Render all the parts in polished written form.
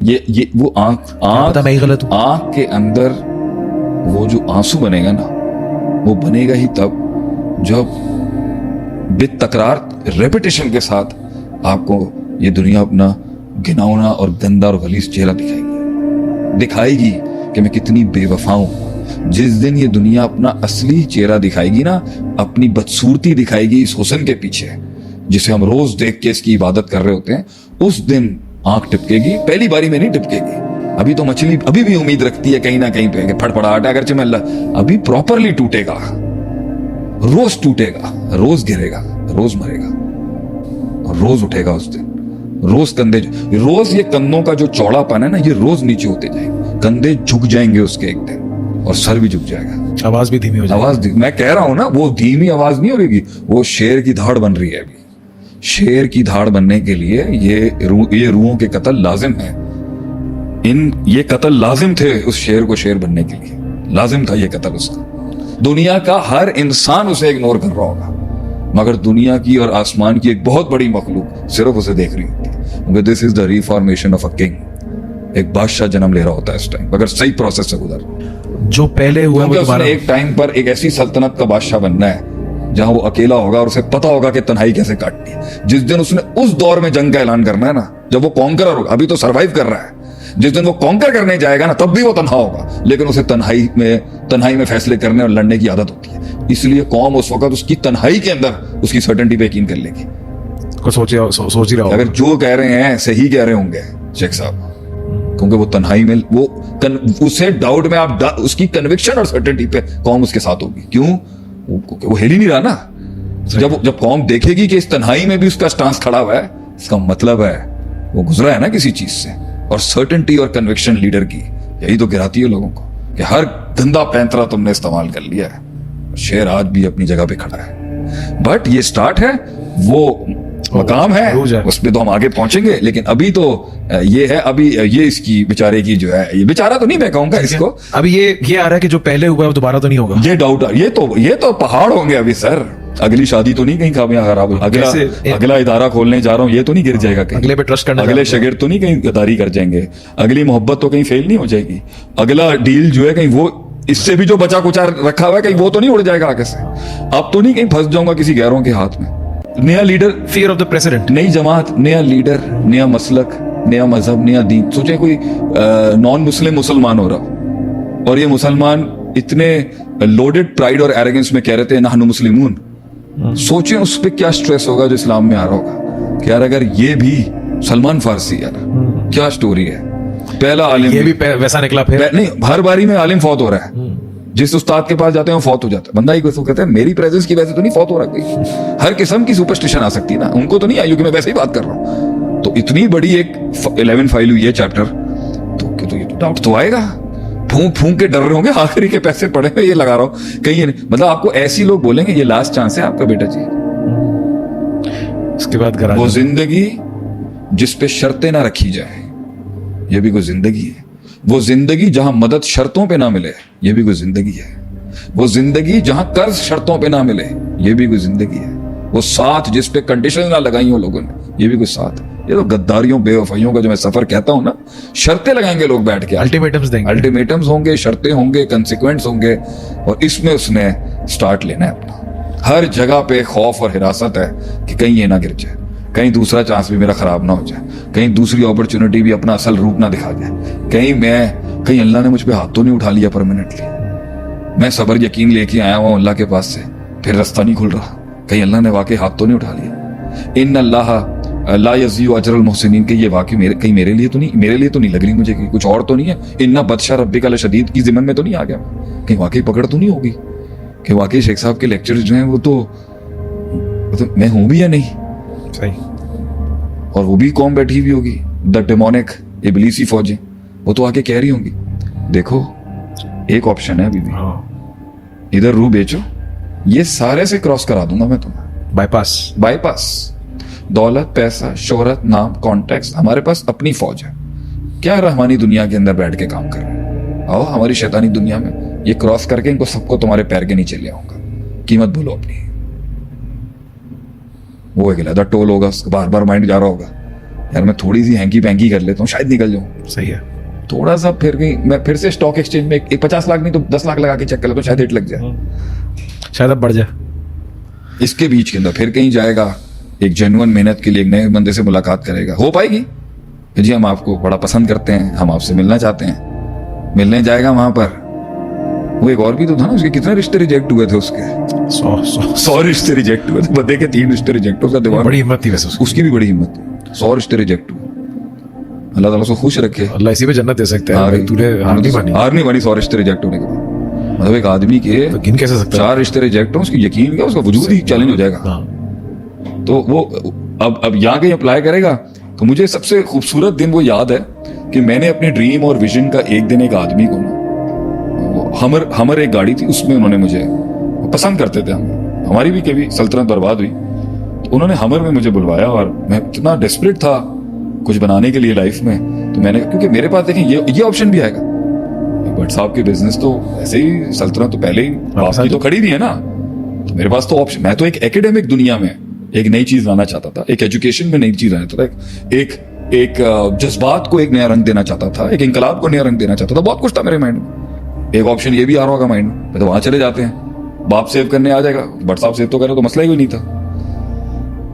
ये वो आंख के अंदर वो जो आंसू बनेगा ना, वो बनेगा ही तब जब बेतकरार रेपिटेशन के साथ आपको ये दुनिया अपना घिनौना और गंदा और गलीज चेहरा दिखाएगी कि मैं कितनी बेवफा हूं। जिस दिन ये दुनिया अपना असली चेहरा दिखाएगी ना, अपनी बदसूरती दिखाएगी इस हुस्न के पीछे जिसे हम रोज देख के इसकी इबादत कर रहे होते हैं, उस दिन आंख टिपकेगी। पहली बारी में नहीं टिपकेगी। अभी तो मछली अभी भी उम्मीद रखती है कहीं ना कहीं पे फड़फड़ाहट है, अगरचे में अल्लाह अभी प्रॉपरली टूटेगा, रोज टूटेगा, रोज गिरेगा, रोज मरेगा और रोज उठेगा उस दिन। रोज कंधे, रोज ये कंधों का जो चौड़ापन है ना, ये रोज नीचे होते जाएंगे, कंधे झुक जाएंगे उसके एक दिन, और सर भी झुक जाएगा, आवाज भी धीमी हो जाएगी। मैं कह रहा हूं ना, वो धीमी आवाज नहीं होगी, वो शेर की धाड़ बन रही है अभी। शेर की धाड़ बनने के लिए ये रूहों के कत्ल लाजिम है। ये कत्ल लाजिम थे उस शेर को शेर बनने के लिए, लाजिम था ये कत्ल उसका। दुनिया का हर इंसान उसे इग्नोर कर रहा होगा, मगर दुनिया की और आसमान की एक बहुत बड़ी मखलूक सिर्फ उसे देख रही होती है, क्योंकि this is the reformation of a king. एक बादशाह जन्म ले रहा होता है इस टाइम, अगर सही प्रोसेस से गुजर। जो पहले हुआ वो उसने एक टाइम पर एक ऐसी सल्तनत का बादशाह बनना है जहां वो अकेला होगा और उसे पता होगा कि तन्हाई कैसे काटनी है। जिस दिन उसने उस दौर में जंग का ऐलान करना है ना, जब वो कॉन्करर होगा, अभी तो सरवाइव कर रहा है, जिस दिन वो कॉन्कर करने जाएगा ना, तब भी वो तन्हा होगा, लेकिन उसे तन्हाई में फैसले करने और लड़ने की आदत होती है। इसलिए कौम उस वक्त उसकी तन्हाई के अंदर उसकी सर्टेनिटी पे यकीन कर लेगी। सोच ही रहा अगर जो कह रहे हैं सही कह रहे होंगे शेख साहब, क्योंकि वो तन्हाई में उसे डाउट में आप उसकी कन्विक्शन और सर्टेनिटी पे कौम उसके साथ होगी। क्यों? वो हिल ही नहीं रहा ना। जब कौम देखेगी कि इस तन्हाई में भी उसका स्टांस खड़ा हुआ है, इसका मतलब है वो गुजरा है ना किसी चीज से। और सर्टेनिटी और कन्विक्शन लीडर की यही तो गिराती है लोगों को, कि हर गंदा पैंतरा तुमने इस्तेमाल कर लिया है। शेर आज भी अपनी जगह पे खड़ा है, बट ये स्टार्ट है, वो मकाम है, उसमें तो हम आगे पहुंचेंगे। लेकिन अभी तो ये है, अभी ये इसकी बेचारे की जो है, ये बेचारा तो नहीं मैं कहूंगा इसको, अभी ये आ रहा है कि जो पहले हुआ है दोबारा तो नहीं होगा। ये डाउट, ये तो पहाड़ होंगे अभी सर। अगली शादी तो नहीं कहीं खराब, अगला इदारा खोलने जा रहा हूँ ये तो नहीं गिर जाएगा कहीं, अगले पे ट्रस्ट करना, अगले शगिर्द तो नहीं कहीं गद्दारी कर जाएंगे, अगली मोहब्बत तो कहीं फेल नहीं हो जाएगी, अगला डील जो है कहीं वो इससे भी जो बचा कुचा रखा हुआ है कहीं वो तो नहीं उड़ जाएगा आगे से। अब तो नहीं कहीं फंस जाऊंगा किसी गैरों के हाथ में। नया leader, fear of the president, नई जमात, नया लीडर, नया मसलक, नया मजहब, नया दीन। सोचे कोई नॉन मुस्लिम मुसलमान हो रहा, और ये मुसलमान इतने लोडेड प्राइड और एरोगेंस में कह रहे थे नहनु मुस्लिमून। सोचे उस पर क्या स्ट्रेस होगा जो इस्लाम में आ रहा होगा कि यार अगर ये भी सलमान फारसी, यार क्या स्टोरी है। पहला आलिम, ये भी वैसा निकला, फिर नहीं, हर बारी में आलिम फौत हो रहा है। जिस उस्ताद के पास जाते हैं वो फौत हो जाता है। बंदा ही कोई कहता है मेरी प्रेजेंस की वजह से तो नहीं फौत हो रहा कोई। हर किस्म की सुपरस्टिशन आ सकती है ना, उनको तो नहीं आई, क्योंकि मैं वैसे ही बात कर रहा हूँ। तो इतनी बड़ी एक 11 फाइल हुई है चैप्टर, तो ये तो डाउट तो आएगा। फूंक के डर रहे होंगे आखिरी के पैसे पड़े हुए, ये लगा रहा हूँ कहीं नहीं। मतलब आपको ऐसी लोग बोलेंगे ये लास्ट चांस है आपका बेटा जी। उसके बाद वो जिंदगी जिस पे शर्तें ना रखी जाए, ये भी कोई जिंदगी है। वो जिंदगी जहां मदद शर्तों पे ना मिले, ये भी कोई जिंदगी है। वो जिंदगी जहां कर्ज शर्तों पे ना मिले, ये भी कोई जिंदगी है। वो साथ जिस पे कंडीशन ना लगाई हो लोगों ने, ये भी कोई साथ है। ये तो गद्दारियों बेवफाइयों का जो मैं सफर कहता हूं ना, शर्तें लगाएंगे लोग बैठ के, अल्टीमेटम्स देंगे, अल्टीमेटम्स होंगे, शर्तें होंगे, कंसिक्वेंस होंगे, और इसमें उसने स्टार्ट लेना है अपना। हर जगह पे खौफ और हिरासत है कि कहीं ये ना गिर जाए, कहीं दूसरा चांस भी मेरा खराब ना हो जाए, कहीं दूसरी अपॉर्चुनिटी भी अपना असल रूप ना दिखा जाए, कहीं अल्लाह ने मुझ पे हाथ तो नहीं उठा लिया परमानेंटली। मैं सब्र यकीन लेके आया हुआ अल्लाह के पास से, फिर रास्ता नहीं खुल रहा, कहीं अल्लाह ने वाकई हाथ तो नहीं उठा लिया। इन अल्लाह ला यज़ीउ अजरल मुहसिनीन, के ये वाकई मेरे लिए तो नहीं लग रही मुझे कि कुछ और तो नहीं है। इन्ना बदशा रब्बिका लशदीद की जिम्मन में तो नहीं आ गया, कहीं वाकई पकड़ तो नहीं होगी कि वाकई शेख साहब के लेक्चर्स जो हैं वो तो मैं हूं भी या नहीं। सही। और वो भी कौम बैठी हुई होगी, द डेमोनिक इब्लीसी फौजें, वो तो आके कह रही होंगी देखो एक ऑप्शन है अभी भी, इधर रू बेचो, ये सारे से क्रॉस करा दूंगा मैं तुम्हें। बाईपास दौलत, पैसा, शोहरत, नाम, कॉन्टैक्ट्स, हमारे पास अपनी फौज है। क्या रहमानी दुनिया के अंदर बैठ के काम कर रहे हैं, आओ हमारी शैतानी दुनिया में ये क्रॉस करके इनको सबको तुम्हारे पैर के नीचे ले आऊंगा। कीमत बोलो अपनी, वो अकेला टोल होगा, बार बार माइंड जा रहा होगा यार मैं थोड़ी सी हैंकी पैंकी कर लेता हूँ, शायद निकल जाऊँ। सही है। थोड़ा सा फिर कहीं मैं फिर से स्टॉक एक्सचेंज में एक 50 लाख नहीं तो 10 लाख लगा के चेक कर लेता हूँ, शायद हिट लग जाए। शायद अब बढ़ जाए। इसके बीच के अंदर फिर कहीं जाएगा, एक जेन्युइन मेहनत के लिए एक नए बंदे से मुलाकात करेगा, हो पाएगी कि जी हम आपको बड़ा पसंद करते हैं, हम आपसे मिलना चाहते हैं, मिलने जाएगा वहां पर। वो एक और भी तो था ना, उसके कितने रिश्ते रिजेक्ट हुए थे, उसके 100 रिश्ते रिजेक्ट हुए थे, बंदे के 3 रिश्ते रिजेक्ट, उसका दिमाग बड़ी हिम्मत थी वैसे उसकी। उसकी भी बड़ी हिम्मत थी, 100 रिश्ते रिजेक्ट हुए। अल्लाह ताला उसको खुश रखे। अल्लाह इसी पे जन्नत दे सकता है भाई, तूने हार नहीं मानी। हार नहीं मानी 100 रिश्ते रिजेक्ट होने के बाद। मतलब एक आदमी के तो गिन कैसे सकता है? 4 रिश्ते रिजेक्ट हो, उसकी यकीन क्या, उसका वजूद ही चैलेंज हो जाएगा। हाँ। तो वो अब यहाँ कहीं अप्लाई करेगा। तो मुझे सबसे खूबसूरत दिन वो याद है कि मैंने अपने ड्रीम और विजन का एक दिन एक आदमी को ना, हमर एक गाड़ी थी, उसमें उन्होंने मुझे पसंद करते थे, हम हमारी भी कभी सल्तनत बर्बाद हुई तो उन्होंने हमर में मुझे बुलवाया, और मैं इतना डेस्परेट था कुछ बनाने के लिए लाइफ में। तो मैंने, क्योंकि मेरे पास देखें ये ऑप्शन भी आएगा, बट साहब की बिजनेस तो ऐसे ही सल्तनत तो पहले ही आपकी तो खड़ी दी है ना, तो मेरे पास तो ऑप्शन, मैं तो एक एकेडमिक दुनिया में एक नई चीज लाना चाहता था, एक एजुकेशन में नई चीज लाना चाहता था, एक जज्बात को एक नया रंग देना चाहता था, एक इंकलाब को नया रंग देना चाहता था, बहुत कुछ था मेरे माइंड में। एक ऑप्शन ये भी आ रहा होगा माइंड में, तो वहां चले जाते हैं, बाप सेव करने आ जाएगा, बट साहब सेव तो करे तो मसला ही कोई नहीं था।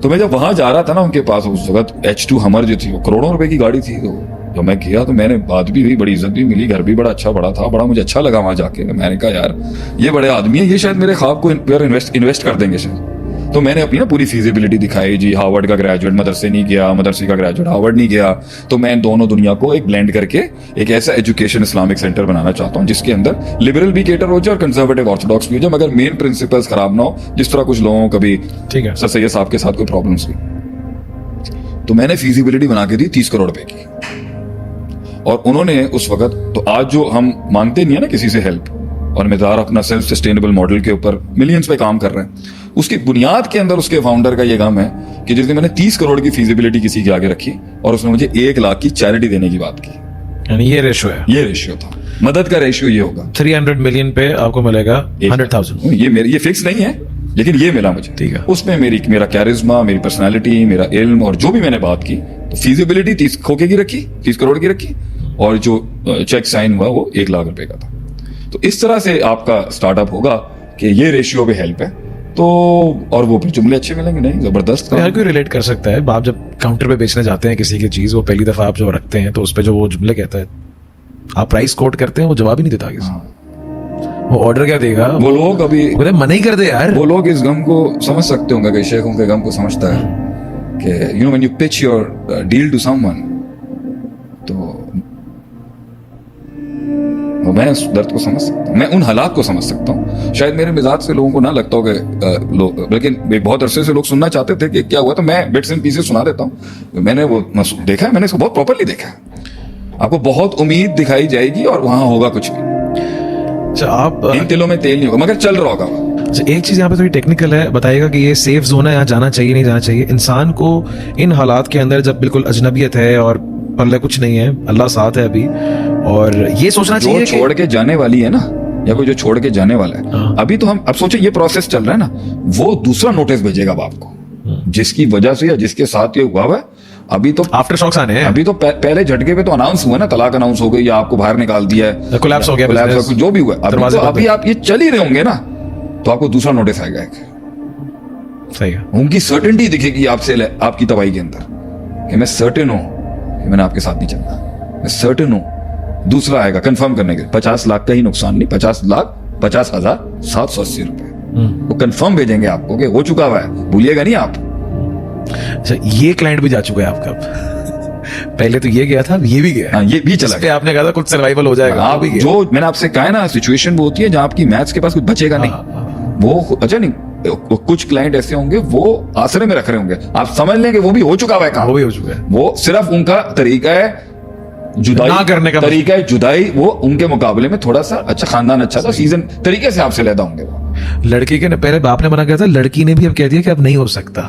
तो मैं जब वहां जा रहा था ना उनके पास, उस वक्त H2 हमर जो थी वो करोड़ों रुपए की गाड़ी थी, तो जब मैं गया तो मैंने बात भी हुई, बड़ी इज्जत भी मिली, घर भी बड़ा अच्छा बड़ा था, बड़ा मुझे अच्छा लगा वहां जाके। मैंने कहा यार ये बड़े आदमी है, ये शायद मेरे ख्वाब को इन्वेस्ट कर देंगे शायद। तो मैंने अपनी ना पूरी फीजिबिलिटी दिखाई, जी हार्वर्ड का ग्रेजुएट मदरसे नहीं गया, मदरसे का ग्रेजुएट हार्वर्ड नहीं गया, तो मैं दोनों दुनिया को एक ब्लेंड करके एक ऐसा एजुकेशन इस्लामिक सेंटर बनाना चाहता हूँ जिसके अंदर लिबरल भी केटर हो जाए और कंजर्वेटिव ऑर्थोडॉक्स भी हो जाए, मगर मेन प्रिंसिपल्स खराब ना हो, जिस तरह कुछ लोगों को कभी ठीक है सर सैयद साहब के साथ कोई प्रॉब्लम्स हुई। तो मैंने फीजिबिलिटी बना के दी 30 करोड़ रुपए की, और उन्होंने उस वक्त, तो आज जो हम मांगते नहीं है ना किसी से हेल्प, और मज़ार अपना सेल्फ सस्टेनेबल मॉडल के ऊपर मिलियंस पे काम कर रहे हैं, उसकी बुनियाद के अंदर उसके फाउंडर का ये काम है कि जिस दिन मैंने 30 करोड़ की फीजिबिलिटी किसी के आगे रखी और उसने मुझे 1 लाख की चैरिटी देने की बात की, यानी ये रेशियो है, ये रेशियो था, मदद का रेशियो ये होगा। 300 मिलियन पे आपको मिलेगा 100,000। ये फिक्स नहीं है, लेकिन ये मिला मुझे। ठीक है। उसमें मेरा कैरिज्मा, मेरी पर्सनालिटी, मेरा इल्म और जो भी मैंने बात की, तो फीजिबिलिटी 30 खोके की रखी, 30 करोड़ की रखी, और जो चेक साइन हुआ वो 1 लाख रुपए का था। तो इस तरह से आपका स्टार्टअप होगा कि ये रेशियो भी हेल्प है, तो और वो फिर जुमले अच्छे मिलेंगे, नहीं जबरदस्त। हर कोई रिलेट कर सकता है। आप जब काउंटर पे बेचने जाते हैं किसी की चीज, वो पहली दफा आप जो रखते हैं तो उस पे जो वो जुमले कहता है, आप प्राइस कोट करते हैं, वो जवाब ही नहीं देता आगे से। वो ऑर्डर क्या देगा, वो लोग अभी बोले मना ही कर दे यार। वो लोग इस गम को समझ सकते होंगे कि शेखों के गम को समझता है कि you know when you pitch your deal to someone, तो मैं उस दर्द को समझ सकता हूँ, मैं उन हालात को समझ सकता हूँ। शायद मेरे मिजाज से लोगों को ना लगता हो कि लोग, लेकिन बहुत अरसे से लोग सुनना चाहते थे कि क्या हुआ, तो मैं बिट्स एंड पीसेस सुना देता हूँ। मैंने वो देखा है, मैंने इसको बहुत प्रॉपर्ली देखा है। आपको बहुत उम्मीद दिखाई जाएगी और वहां होगा कुछ भी, अच्छा आप इन तिलों में तेल नहीं होगा, मगर चल रहा होगा। अच्छा, एक चीज यहाँ पे थोड़ी टेक्निकल है, बताइएगा कि ये सेफ जोन है, यहाँ जाना चाहिए नहीं जाना चाहिए। इंसान को इन हालात के अंदर जब बिल्कुल अजनबियत है और पल्ले कुछ नहीं है, अल्लाह साथ है अभी, और ये सोचना चाहिए जो छोड़ के जाने वाली है ना, या कोई जो छोड़ के जाने वाला है, हाँ। अभी तो हम अब सोचे ये प्रोसेस चल रहा है ना, वो दूसरा नोटिस भेजेगा बाप को, जिसकी वजह से या जिसके साथ ये हुआ है। अभी तो आफ्टर शॉक्स आने हैं। अभी तो पहले झटके पे तो अनाउंस हुआ ना, तलाक अनाउंस हो गई या आपको बाहर निकाल दिया है, कोलैप्स हो गया, collapse business, हो- जो भी हुआ अभी, दरवाजे तो बंद अभी आप ये चल ही रहे होंगे ना, तो आपको दूसरा नोटिस आएगा एक, सही है। उनकी सर्टेनिटी दिखेगी आपसे, आपकी तबाही के अंदर, कि मैं सर्टेन हूं कि मैंने आपके साथ नहीं चलना, मैं सर्टेन हूं। दूसरा आएगा कंफर्म करने के, 50 लाख का ही नुकसान नहीं, 50,50,780 रुपए, वो कंफर्म भेजेंगे आपको कि हो चुका हुआ है, भूलिएगा नहीं आप। अच्छा, ये क्लाइंट भी जा चुका है आपका। पहले तो ये गया था, अब ये भी गया। हाँ, ये भी चला इस पे गया। आपने कहा था कुछ सर्वाइवल हो जाएगा, आप वो भी गया। जो मैंने आपसे कहा है ना, सिचुएशन वो होती है जहां आपकी मैथ्स के पास कुछ बचेगा नहीं, वो अच्छा नहीं, कुछ क्लाइंट ऐसे होंगे वो आसरे में रख रहे होंगे, आप समझ लें कि वो भी हो चुका हुआ है काम, वो भी हो चुका है। वो सिर्फ उनका तरीका है जुदाई ना करने का, तरीका है जुदाई, वो उनके मुकाबले में थोड़ा सा अच्छा, खानदान अच्छा था, सीजन तरीके से आपसे लेदा होंगे। लड़की के पहले बाप ने मना किया था, लड़की ने भी अब कह दिया कि अब नहीं हो सकता,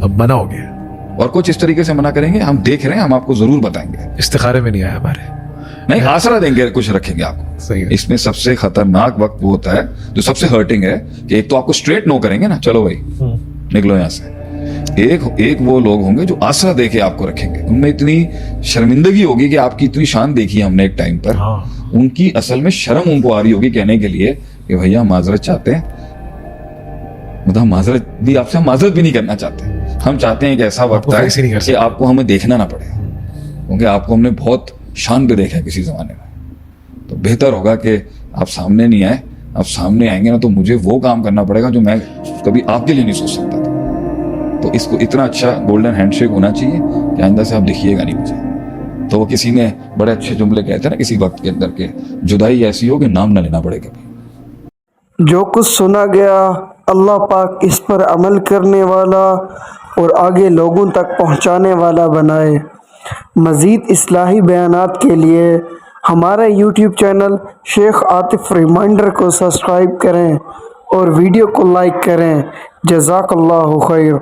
अब मना हो गया। और कुछ इस तरीके से मना करेंगे, हम देख रहे हैं, हम आपको जरूर बताएंगे, इस्तिखारे में नहीं आया हमारे, नहीं आसरा देंगे, कुछ रखेंगे आपको। सही है। इसमें सबसे खतरनाक वक्त वो होता है जो सबसे हर्टिंग है, कि एक तो आपको स्ट्रेट नो करेंगे ना, चलो भाई निकलो यहाँ से, एक वो लोग होंगे जो आसरा देके आपको रखेंगे, उनमें इतनी शर्मिंदगी होगी कि आपकी इतनी शान देखी हमने एक टाइम पर, उनकी असल में शर्म उनको आ रही होगी कहने के लिए कि भैया माजरत चाहते हैं, मतलब माजरत भी आपसे, हम माजरत भी नहीं करना चाहते, हम चाहते हैं कि ऐसा वक्त आए कि आपको हमें देखना ना पड़े, क्योंकि आपको हमने बहुत शान पे देखा है किसी जमाने में। तो बेहतर होगा कि आप सामने नहीं आए, आप सामने आएंगे ना तो मुझे वो काम करना पड़ेगा जो मैं कभी आपके लिए नहीं सोच सकता था। तो इसको इतना अच्छा गोल्डन हैंडशेक होना चाहिए कि आइंदा से आप दिखिएगा नहीं मुझे। तो वो किसी ने बड़े अच्छे जुमले कहते हैं ना किसी वक्त के अंदर के, जुदाई ऐसी हो कि नाम ना लेना पड़े कभी। जो कुछ सुना गया अल्लाह पाक इस पर अमल करने वाला और आगे लोगों तक पहुंचाने वाला बनाए। मज़ीद इस्लाही बयानात के लिए हमारा YouTube channel Sheikh Atif reminder को सब्सक्राइब करें और वीडियो को लाइक करें। जज़ाकल्लाहु खैर।